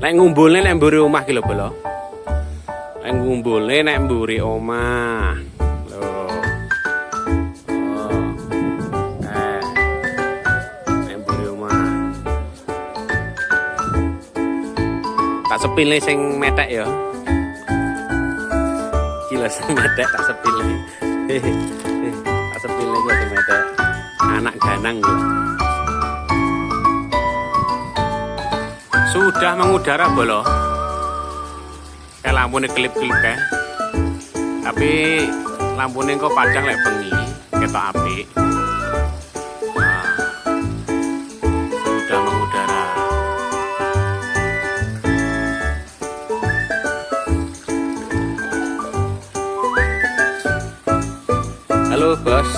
Nek ngumpulne nek mburi omah ki lho, Bolo. Nek ngumpulne nek mburi omah. Lho. Oh. Nek mburi omah. Tak sepile sing metek ya. Iki lho sing metek tak sepile. Tak sepile iki sing metek. Anak ganang lho. Sudah mengudara Bolo. Kayak lampunya kelip-kelip ya. Tapi lampunya kok padang lek bengi, ketok api. Nah, sudah mengudara. Halo, Bos.